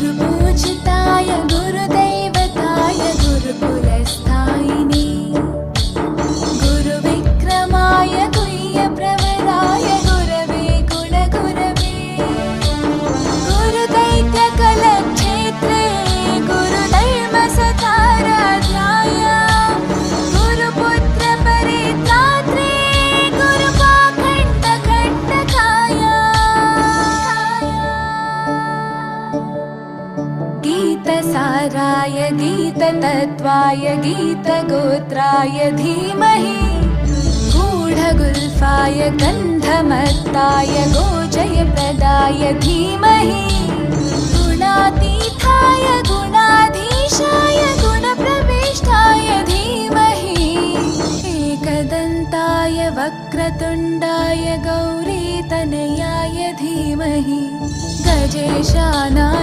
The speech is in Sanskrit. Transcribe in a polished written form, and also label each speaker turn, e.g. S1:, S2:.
S1: गुरुपूजिताय गुरुदैवताय गुरुकुलस्थायिने गुरुविक्रमाय गुह्यप्रवराय गुरवे गुणगुरवे गुरुदैत्यकलक्षेत्रे गुरुधर्मसताराध्याय गुरुपुत्रपरित्रात्रे गुरुपाखण्डखण्डकाय गीतसाराय गीततत्त्वाय गीतगोत्राय धीमहि गूढगुल्फाय गन्धमत्ताय गोजयप्रदाय धीमहि गुणातीताय गुणाधीशाय गुणप्रविष्टाय धीमहि एकदन्ताय वक्रतुण्डाय गौरीतनयाय धीमहि गजेशानाय